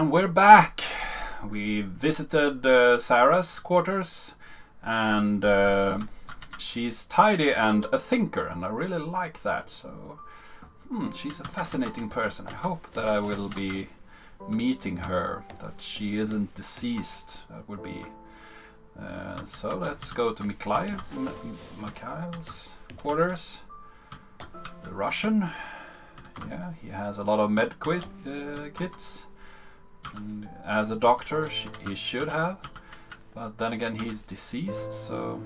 And we're back. We visited Sarah's quarters, and she's tidy and a thinker, and I really like that. So, she's a fascinating person. I hope that I will be meeting her, that she isn't deceased. That would be... so let's go to Mikhail's quarters. The Russian. Yeah, he has a lot of med kits. And as a doctor, he should have. But then again, he's deceased, so...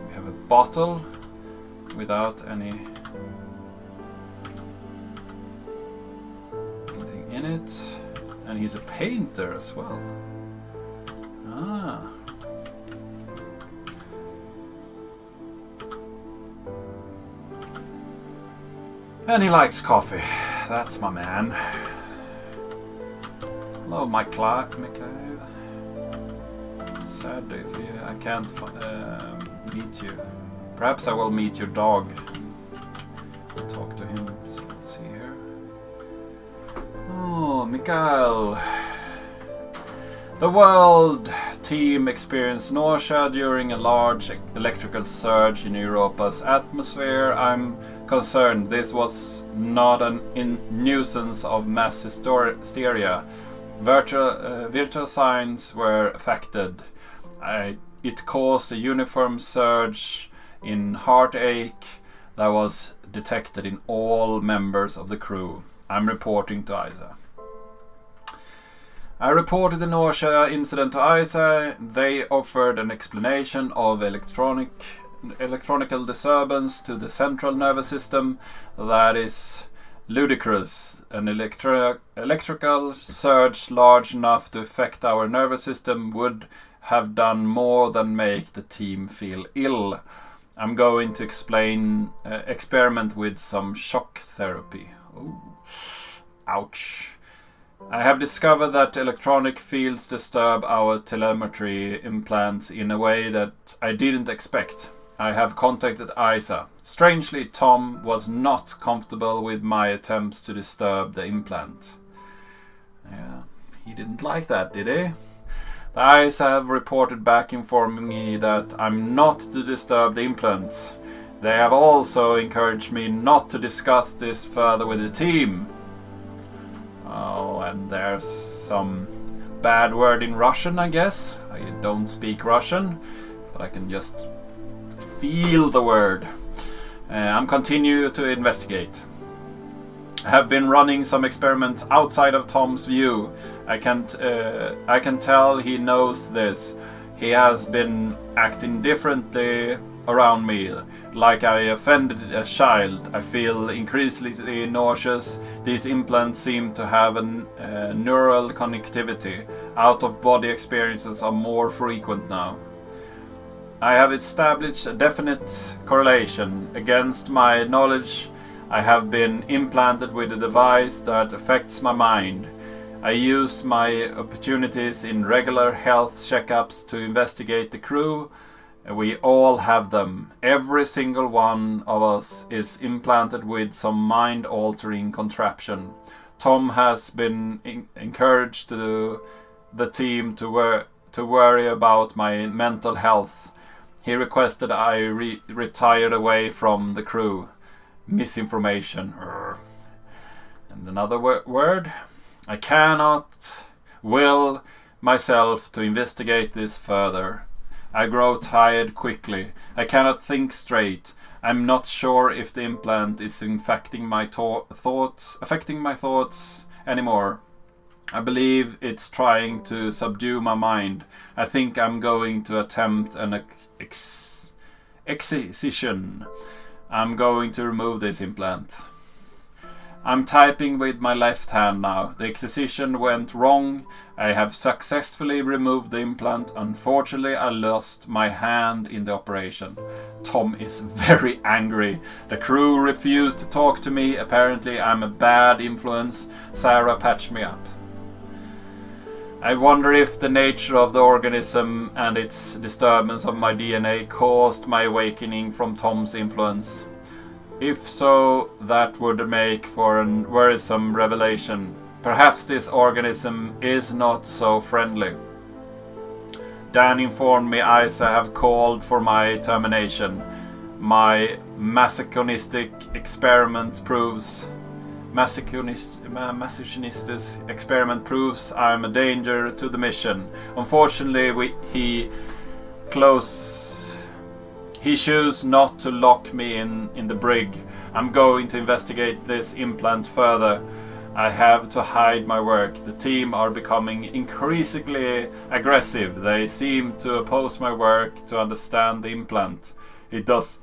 We have a bottle without anything in it. And he's a painter as well. Ah. And he likes coffee. That's my man. Hello, Mikhail. Sad if I can't meet you. Perhaps I will meet your dog. Talk to him. So let's see here. Oh, Mikhail. The world team experienced nausea during a large electrical surge in Europa's atmosphere. I'm concerned this was not a nuisance of mass hysteria. Virtual signs were affected. It caused a uniform surge in heartache that was detected in all members of the crew. I'm reporting to Isa. I reported the nausea incident to ISA. They offered an explanation of electronical disturbance to the central nervous system. That is ludicrous. An electrical surge large enough to affect our nervous system would have done more than make the team feel ill. I'm going to experiment with some shock therapy. Ooh. Ouch. I have discovered that electronic fields disturb our telemetry implants in a way that I didn't expect. I have contacted Isa. Strangely, Tom was not comfortable with my attempts to disturb the implant. Yeah, he didn't like that, did he? The Isa have reported back informing me that I'm not to disturb the implants. They have also encouraged me not to discuss this further with the team. Oh, and there's some bad word in Russian, I guess. I don't speak Russian, but I can just feel the word. I'm continuing to investigate. I have been running some experiments outside of Tom's view. I can tell he knows this. He has been acting differently around me, like I offended a child. I feel increasingly nauseous. These implants seem to have a neural connectivity. Out-of-body experiences are more frequent now. I have established a definite correlation. Against my knowledge, I have been implanted with a device that affects my mind. I used my opportunities in regular health checkups to investigate the crew. We all have them. Every single one of us is implanted with some mind-altering contraption. Tom has been encouraged the team to worry about my mental health. He requested I retired away from the crew. Misinformation. And another word. I cannot will myself to investigate this further. I grow tired quickly. I cannot think straight. I'm not sure if the implant is affecting my thoughts anymore. I believe it's trying to subdue my mind. I think I'm going to attempt an excision. I'm going to remove this implant. I'm typing with my left hand now. The excision went wrong. I have successfully removed the implant. Unfortunately, I lost my hand in the operation. Tom is very angry. The crew refused to talk to me. Apparently, I'm a bad influence. Sarah patched me up. I wonder if the nature of the organism and its disturbance of my DNA caused my awakening from Tom's influence. If so, that would make for a worrisome revelation. Perhaps this organism is not so friendly. Dan informed me Isa have called for my termination. My masochistic experiment proves I'm a danger to the mission. Unfortunately, he chose not to lock me in the brig. I'm going to investigate this implant further. I have to hide my work. The team are becoming increasingly aggressive. They seem to oppose my work to understand the implant. It does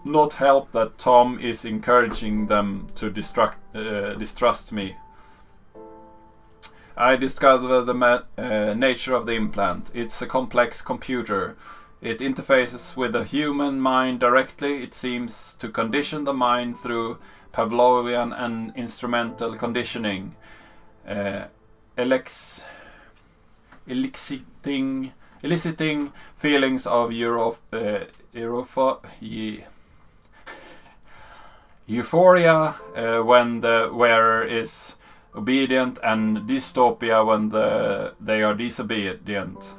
not help that Tom is encouraging them to distrust me. I discovered the nature of the implant. It's a complex computer. It interfaces with the human mind directly. It seems to condition the mind through Pavlovian and instrumental conditioning, eliciting feelings of euphoria when the wearer is obedient, and dystopia when they are disobedient.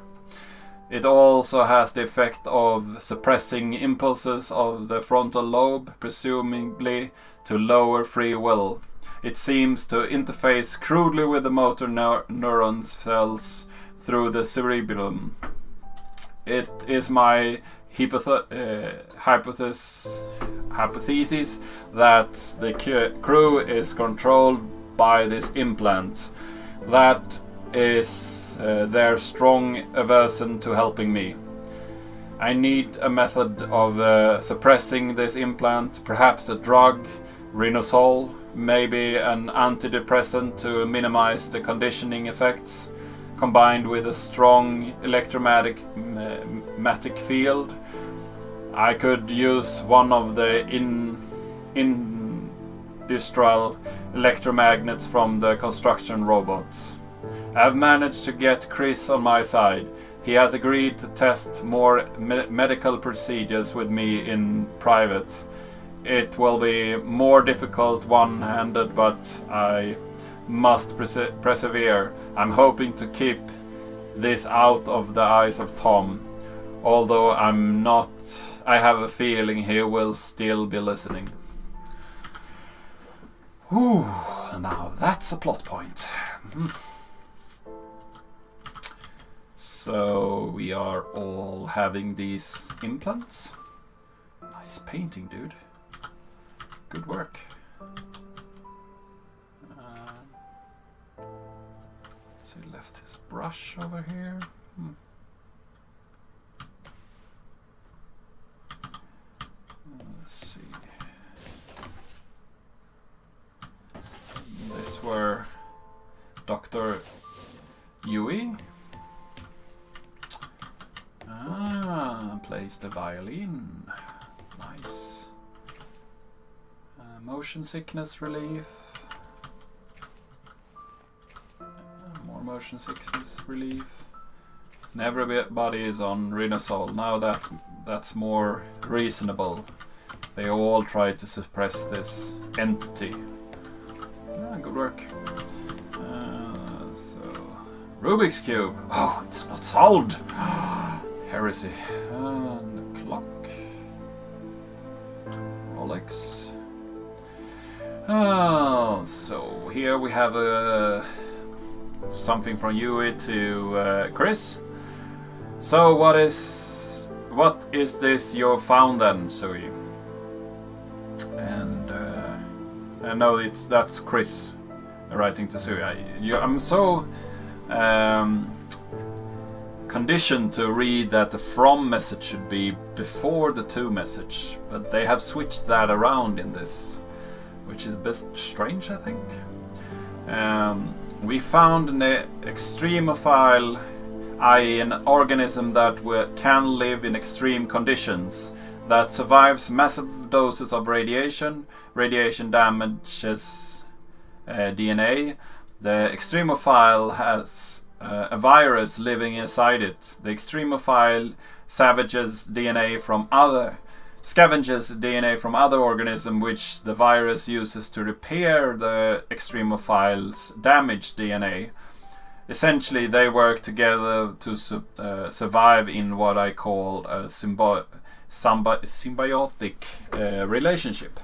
It also has the effect of suppressing impulses of the frontal lobe, presumably to lower free will. It seems to interface crudely with the motor neuron cells through the cerebellum. It is my hypothesis that the crew is controlled by this implant. That is their strong aversion to helping me. I need a method of suppressing this implant, perhaps a drug, Rinosol, maybe an antidepressant to minimize the conditioning effects, combined with a strong electromagnetic field. I could use one of the industrial electromagnets from the construction robots. I've managed to get Chris on my side. He has agreed to test more medical procedures with me in private. It will be more difficult one-handed, but I must persevere. I'm hoping to keep this out of the eyes of Tom, although I'm not. I have a feeling he will still be listening. Ooh, now that's a plot point. So we are all having these implants. Nice painting, dude. Good work. So he left his brush over here. Let's see. This were Dr. Yui. Plays the violin. Nice. Motion sickness relief. More motion sickness relief. And everybody is on Rinosol. Now that's more reasonable. They all try to suppress this entity. Good work. So Rubik's Cube. Oh, it's not solved. Heresy. And the clock. Rolex. Oh, so here we have something from Yui to Chris. So what is this you found then, Sui? And I know that's Chris writing to Sui. I'm so conditioned to read that the from message should be before the to message, but they have switched that around in this, which is a bit strange, I think. We found an extremophile, i.e. an organism that can live in extreme conditions, that survives massive doses of radiation. Radiation damages DNA. The extremophile has a virus living inside it. The extremophile savages DNA from other scavenges DNA from other organisms, which the virus uses to repair the extremophile's damaged DNA. Essentially, they work together to survive in what I call a symbiotic relationship.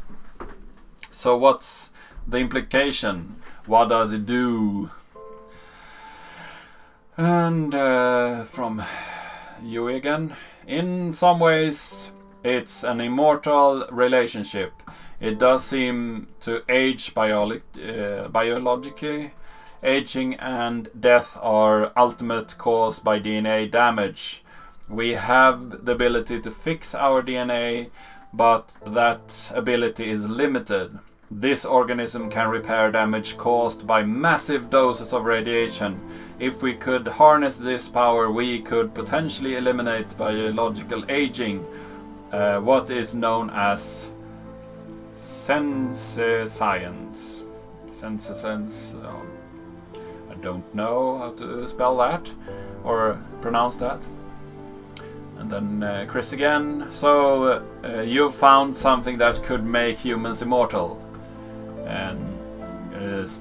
So what's the implication? What does it do? And from you again. In some ways, it's an immortal relationship. It does seem to age biologically. Aging and death are ultimate caused by DNA damage. We have the ability to fix our DNA, but that ability is limited. This organism can repair damage caused by massive doses of radiation. If we could harness this power, we could potentially eliminate biological aging, what is known as senescence. Senescence. I don't know how to spell that or pronounce that. And then Chris again. So you found something that could make humans immortal. And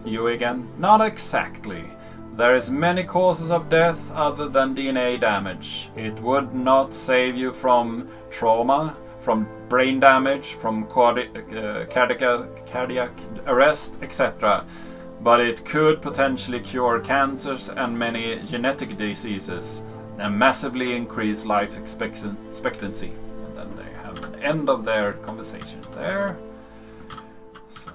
you again. Not exactly. There is many causes of death other than DNA damage. It would not save you from trauma, from brain damage, from cardiac arrest, etc. But it could potentially cure cancers and many genetic diseases and massively increase life expectancy. And then they have an end of their conversation there. So,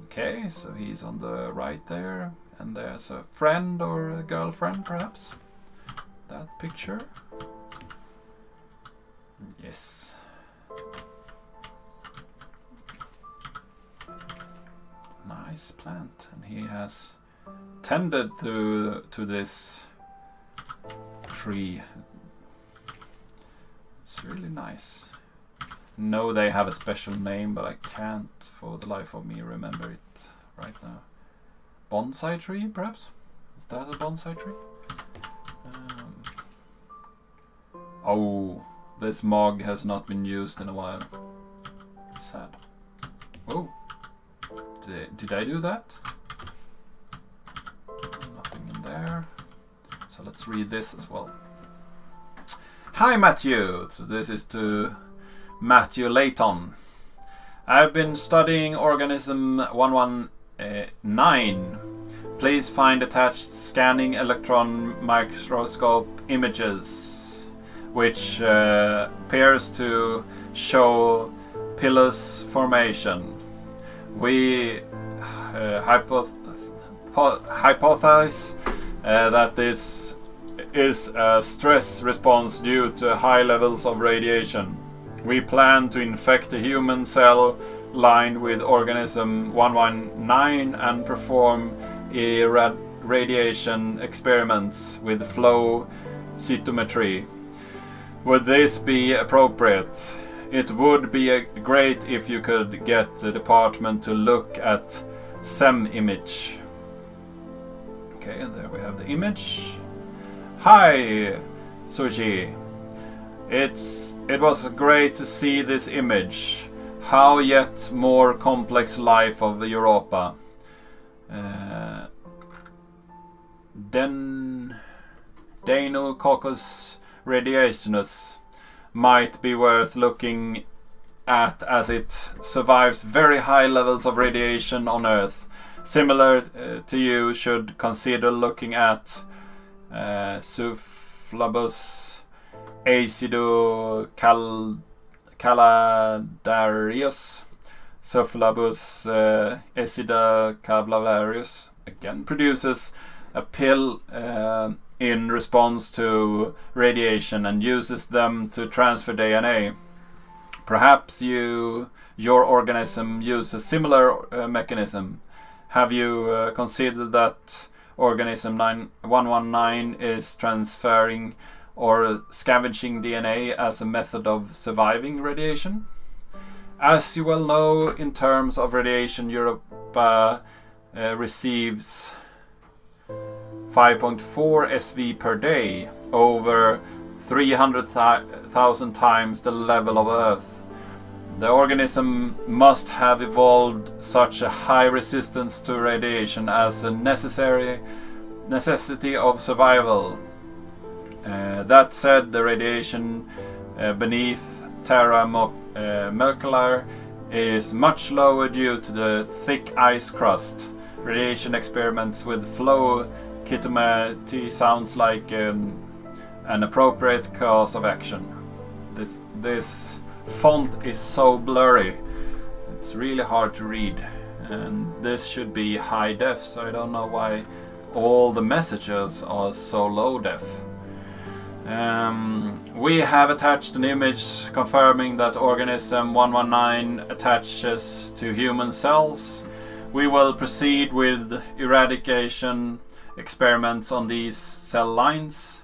okay, so he's on the right there. And there's a friend or a girlfriend, perhaps. That picture. Yes. Nice plant, and he has tended to this tree. It's really nice. No, they have a special name, but I can't for the life of me remember it right now. Bonsai tree, perhaps? Is that a bonsai tree? Oh, this mug has not been used in a while. Sad. Oh. Did I do that? Nothing in there. So let's read this as well. Hi Matthew! So this is to Matthew Layton. I've been studying organism 119. Please find attached scanning electron microscope images, which appears to show pilus formation. We hypothesize that this is a stress response due to high levels of radiation. We plan to infect a human cell line with organism 119 and perform irradiation experiments with flow cytometry. Would this be appropriate? It would be great if you could get the department to look at SEM image. Okay, and there we have the image. Hi, Suji. It was great to see this image. How yet more complex life of the Europa. Deinococcus radiationis might be worth looking at as it survives very high levels of radiation on Earth. Similar to you should consider looking at Cephalobus acidocaladarius. Cephalobus acidocaladarius again produces a pill in response to radiation and uses them to transfer DNA. Perhaps your organism uses a similar mechanism. Have you considered that organism 119 is transferring or scavenging DNA as a method of surviving radiation? As you well know, in terms of radiation, Europe receives 5.4 SV per day over 300,000 times the level of Earth. The organism must have evolved such a high resistance to radiation as a necessity of survival. That said, the radiation beneath Terra Molecular is much lower due to the thick ice crust. Radiation experiments with flow cytometry sounds like an appropriate course of action. This font is so blurry, it's really hard to read, and this should be high def, so I don't know why all the messages are so low def. We have attached an image confirming that organism 119 attaches to human cells. We will proceed with eradication experiments on these cell lines.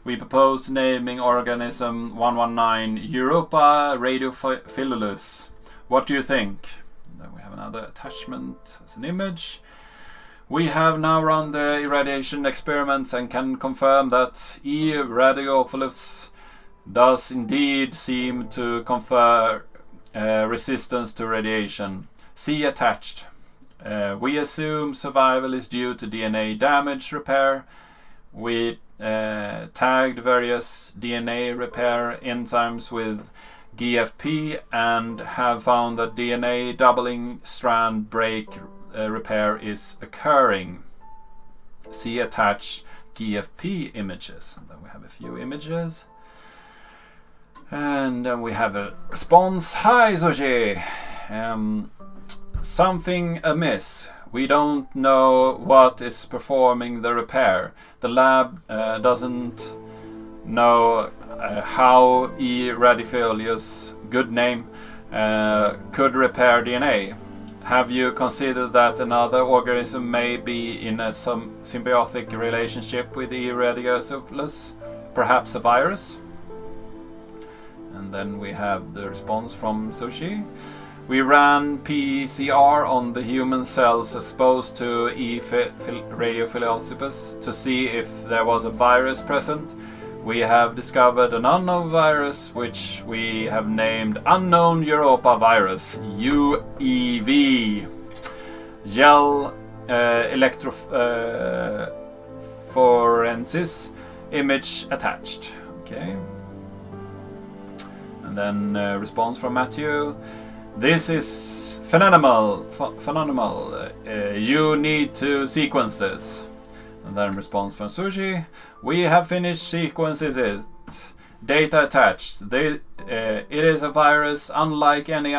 We propose naming organism 119 Europa radiophilus. What do you think? Then we have another attachment as an image. We have now run the irradiation experiments and can confirm that E. radiophilus does indeed seem to confer resistance to radiation. See attached. We assume survival is due to DNA damage repair. We tagged various DNA repair enzymes with GFP and have found that DNA doubling strand break repair is occurring. See attached GFP images. And then we have a few images. And then we have a response. Hi Soji! Something amiss. We don't know what is performing the repair. The lab doesn't know how E. radiophilus, good name, could repair DNA. Have you considered that another organism may be in a symbiotic relationship with E. radiophilus? Perhaps a virus? And then we have the response from Sushi. We ran PCR on the human cells exposed to E. radiophilus to see if there was a virus present. We have discovered an unknown virus which we have named Unknown Europa Virus, UEV. Gel electrophoresis image attached. Okay. And then response from Matthew. This is phenomenal. You need to sequence this. And then response from Sushi. We have finished sequences it. Data attached. It is a virus unlike any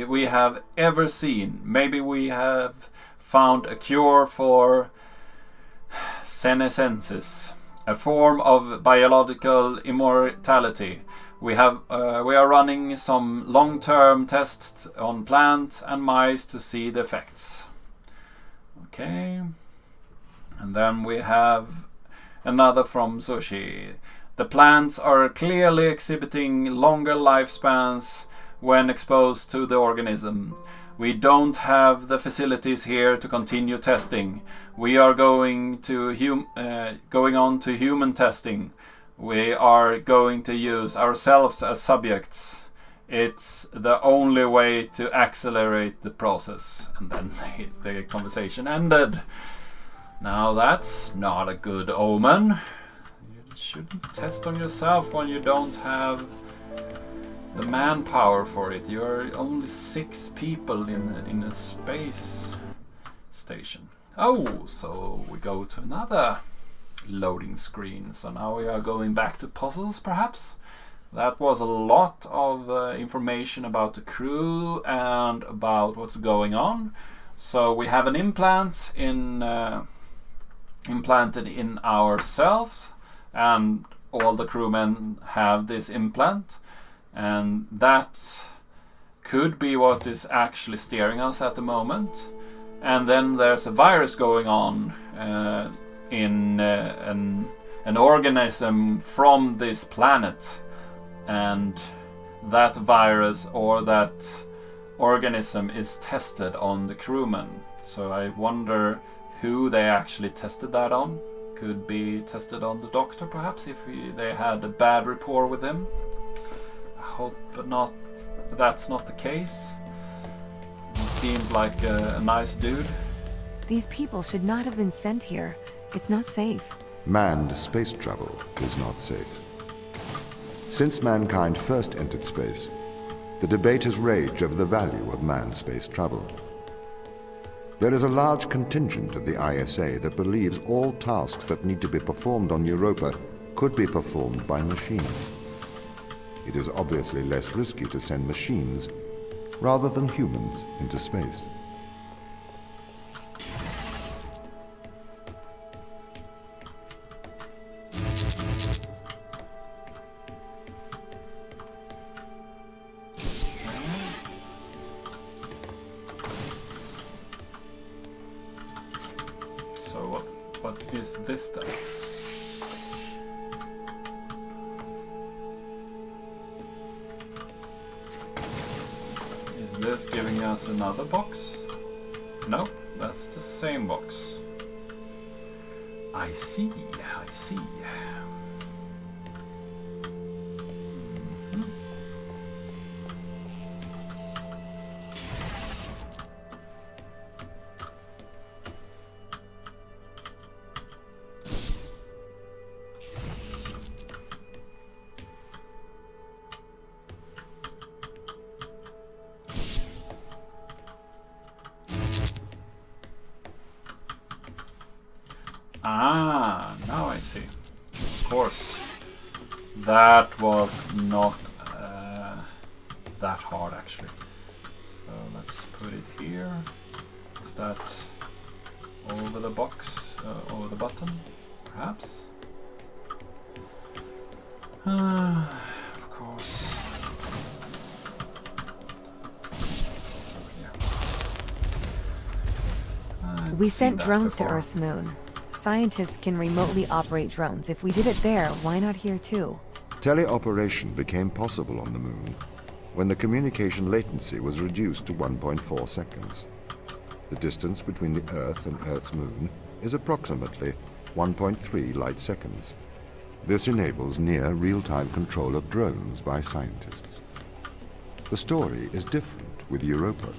we have ever seen. Maybe we have found a cure for senescence, a form of biological immortality. We are running some long-term tests on plants and mice to see the effects. Okay. And then we have another from Sushi. The plants are clearly exhibiting longer lifespans when exposed to the organism. We don't have the facilities here to continue testing. We are going on to human testing. We are going to use ourselves as subjects. It's the only way to accelerate the process. And then the conversation ended. Now that's not a good omen. You shouldn't test on yourself when you don't have the manpower for it. You are only 6 people in a space station. Oh, so we go to another loading screen. So now we are going back to puzzles, perhaps. That was a lot of information about the crew and about what's going on. So we have an implant implanted in ourselves, and all the crewmen have this implant, and that could be what is actually steering us at the moment. And then there's a virus going on in an organism from this planet, and that virus or that organism is tested on the crewmen. So I wonder who they actually tested that on. could be tested on the doctor, perhaps, if they had a bad rapport with him. I hope not. That's not the case. He seemed like a nice dude. These people should not have been sent here. It's not safe. Manned space travel is not safe. Since mankind first entered space, the debate has raged over the value of manned space travel. There is a large contingent of the ISA that believes all tasks that need to be performed on Europa could be performed by machines. It is obviously less risky to send machines rather than humans into space. So what is this then? Is this giving us another box? No, that's the same box. I see. Ah, now I see. Of course. That was not that hard, actually. So let's put it here. Is that over the box, over the button, perhaps? Of course. We sent drones to Earth's moon. Scientists can remotely operate drones. If we did it there, why not here too? Teleoperation became possible on the moon when the communication latency was reduced to 1.4 seconds. The distance between the Earth and Earth's moon is approximately 1.3 light seconds. This enables near real-time control of drones by scientists. The story is different with Europa,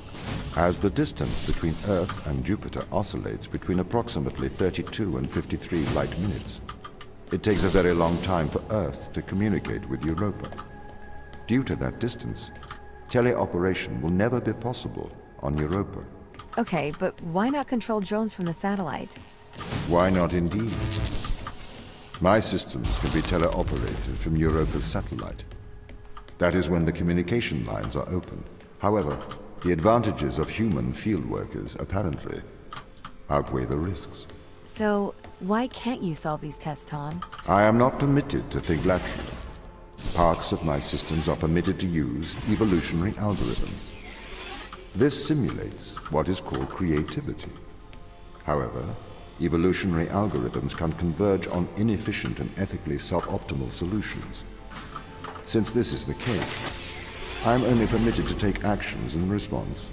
as the distance between Earth and Jupiter oscillates between approximately 32 and 53 light minutes. It takes a very long time for Earth to communicate with Europa. Due to that distance, teleoperation will never be possible on Europa. Okay, but why not control drones from the satellite? Why not indeed? My systems can be teleoperated from Europa's satellite. That is when the communication lines are open. However, the advantages of human field workers apparently outweigh the risks. So, why can't you solve these tests, Tom? I am not permitted to think laterally. Parts of my systems are permitted to use evolutionary algorithms. This simulates what is called creativity. However, evolutionary algorithms can converge on inefficient and ethically suboptimal solutions. Since this is the case, I am only permitted to take actions in response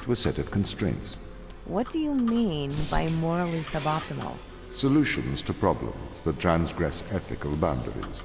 to a set of constraints. What do you mean by morally suboptimal? Solutions to problems that transgress ethical boundaries.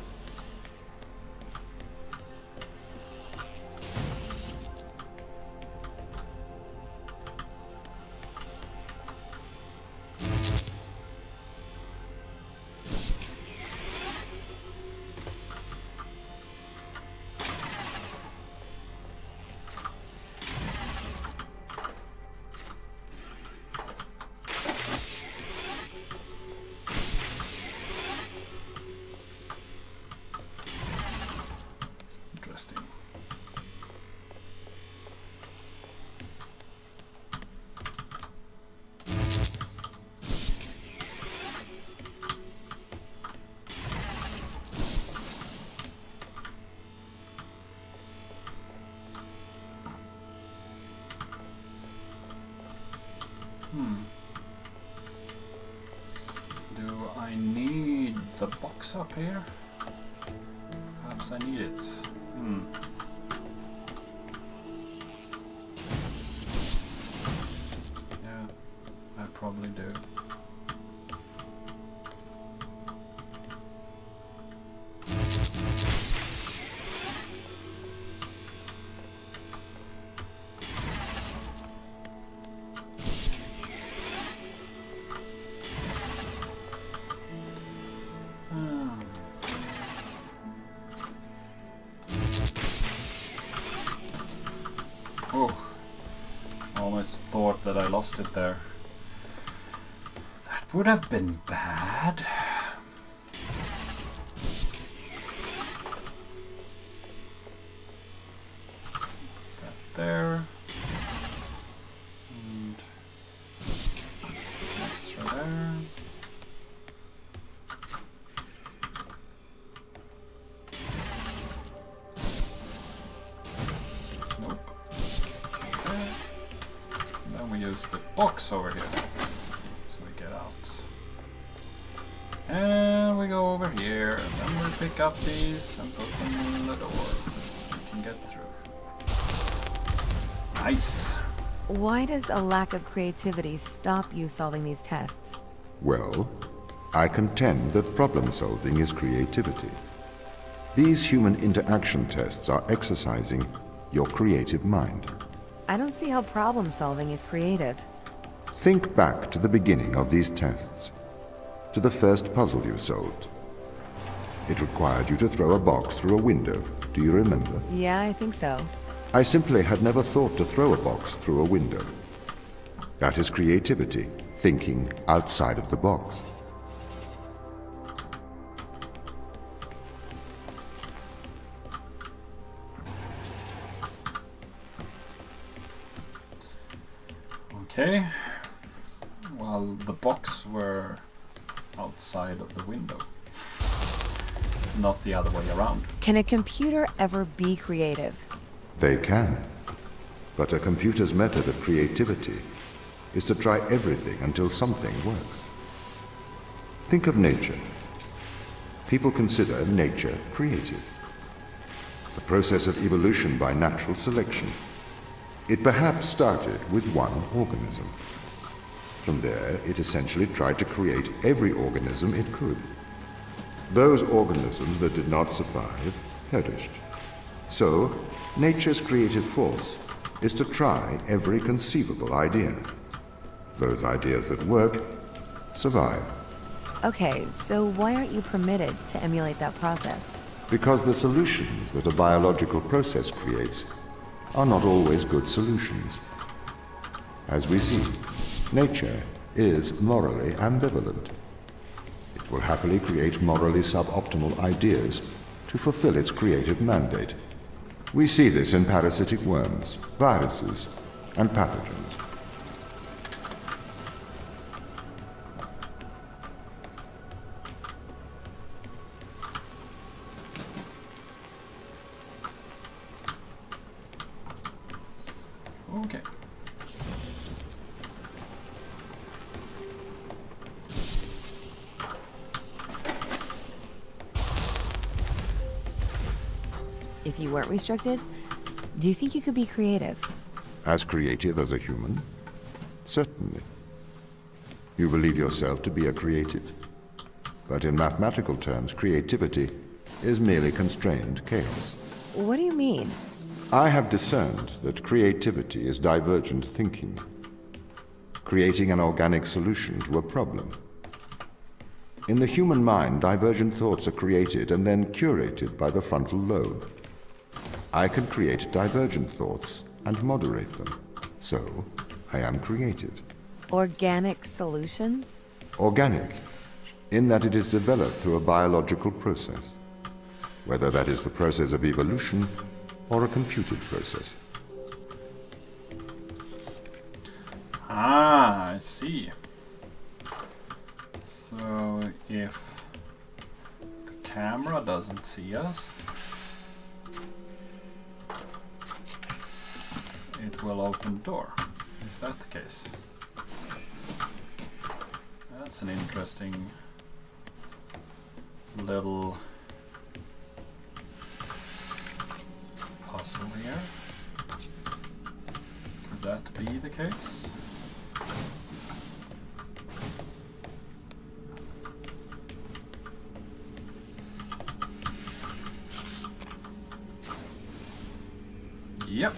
Do I need the box up here? Perhaps I need it. Yeah, I probably do. Almost thought that I lost it there. That would have been bad. That there. And extra there. Nope. Okay. And then we use the box over here. So we get out. And we go over here, and then we pick up these and put them in the door. We can get through. Nice! Why does a lack of creativity stop you solving these tests? Well, I contend that problem solving is creativity. These human interaction tests are exercising your creative mind. I don't see how problem solving is creative. Think back to the beginning of these tests, to the first puzzle you solved. It required you to throw a box through a window. Do you remember? Yeah, I think so. I simply had never thought to throw a box through a window. That is creativity, thinking outside of the box. Okay. Well, the box were outside of the window. Not the other way around. Can a computer ever be creative? They can. But a computer's method of creativity is to try everything until something works. Think of nature. People consider nature creative. The process of evolution by natural selection. It perhaps started with one organism. From there, it essentially tried to create every organism it could. Those organisms that did not survive perished. So, nature's creative force is to try every conceivable idea. Those ideas that work survive. Okay, so why aren't you permitted to emulate that process? Because the solutions that a biological process creates are not always good solutions. As we see, nature is morally ambivalent. It will happily create morally suboptimal ideas to fulfill its creative mandate. We see this in parasitic worms, viruses, and pathogens. Okay. If you weren't restricted, do you think you could be creative? As creative as a human? Certainly. You believe yourself to be a creative. But in mathematical terms, creativity is merely constrained chaos. What do you mean? I have discerned that creativity is divergent thinking, creating an organic solution to a problem. In the human mind, divergent thoughts are created and then curated by the frontal lobe. I can create divergent thoughts and moderate them. So, I am creative. Organic solutions? Organic, in that it is developed through a biological process, whether that is the process of evolution or a computed process. Ah, I see. So if the camera doesn't see us, it will open the door. Is that the case? That's an interesting little puzzle here. Could that be the case? Yep.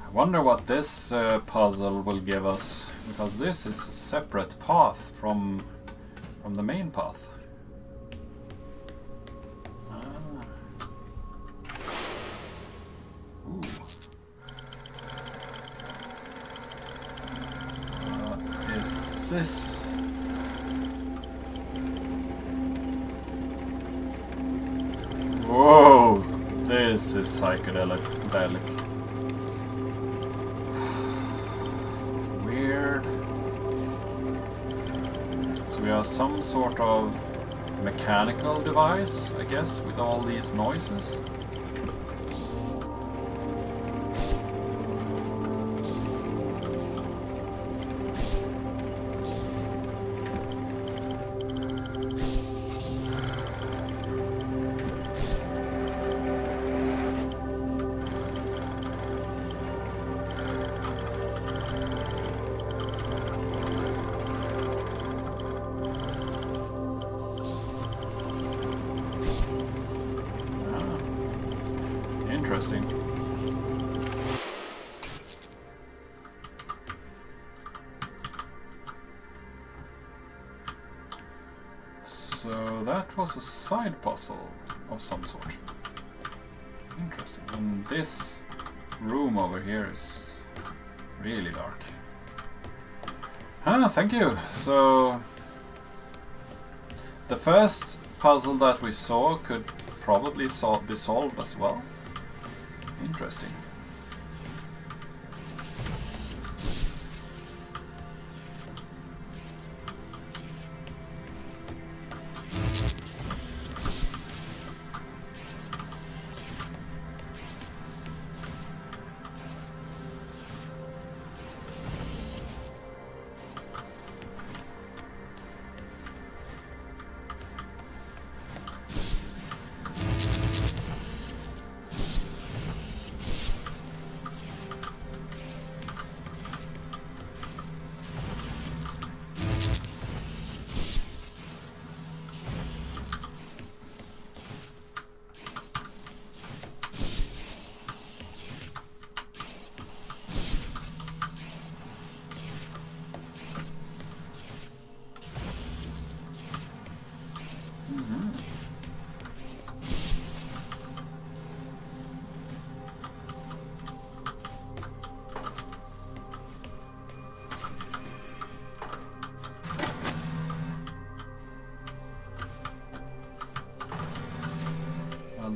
I wonder what this puzzle will give us, because this is a separate path from the main path. Ah. Ooh. this. Whoa! This is psychedelic. Weird. So we have some sort of mechanical device, I guess, with all these noises. Interesting. So that was a side puzzle of some sort. Interesting. And this room over here is really dark. Thank you. So the first puzzle that we saw could probably be solved as well. Interesting.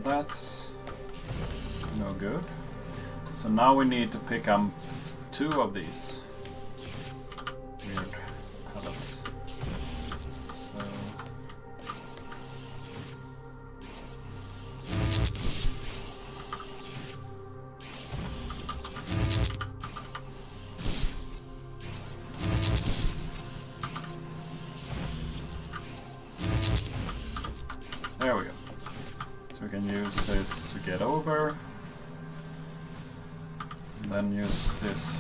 That's no good. So now we need to pick up 2 of these weird pellets. So there we go. So we can use this to get over, and then use this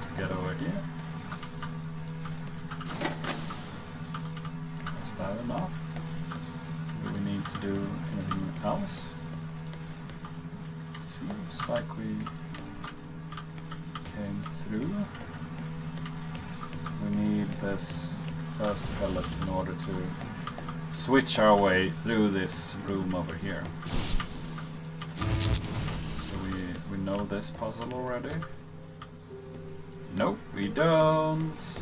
to get over here. Is that enough? Do we need to do anything else? Seems like we came through. We need this first pellet in order to switch our way through this room over here. So we know this puzzle already. Nope, we don't.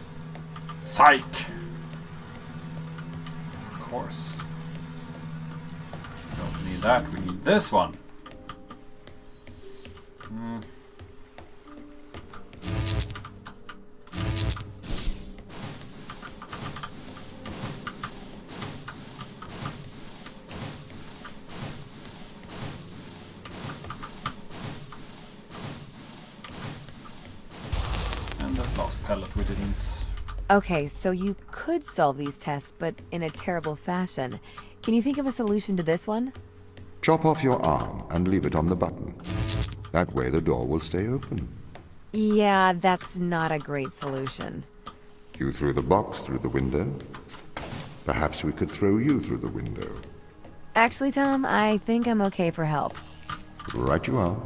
Psych! Of course. Don't need that, we need this one. Last pellet we didn't. Okay, so you could solve these tests, but in a terrible fashion. Can you think of a solution to this one? Chop off your arm and leave it on the button. That way the door will stay open. Yeah, that's not a great solution. You threw the box through the window. Perhaps we could throw you through the window. Actually, Tom, I think I'm okay for help. Right you are.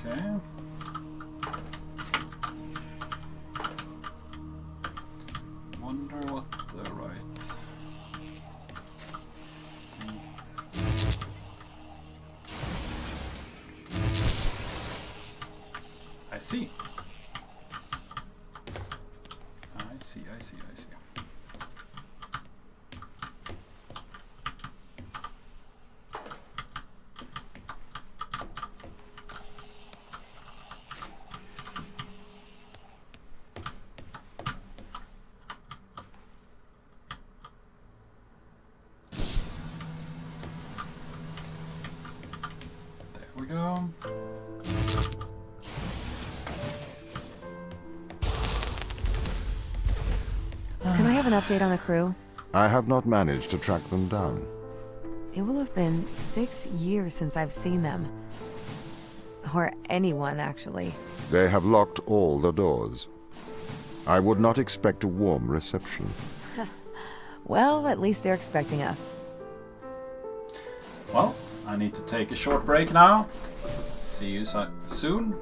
Okay. Wonder what the right. I see. I see. There we go. Can I have an update on the crew? I have not managed to track them down. It will have been 6 years since I've seen them. Or anyone, actually. They have locked all the doors. I would not expect a warm reception. Well, at least they're expecting us. Well, I need to take a short break now. See you soon.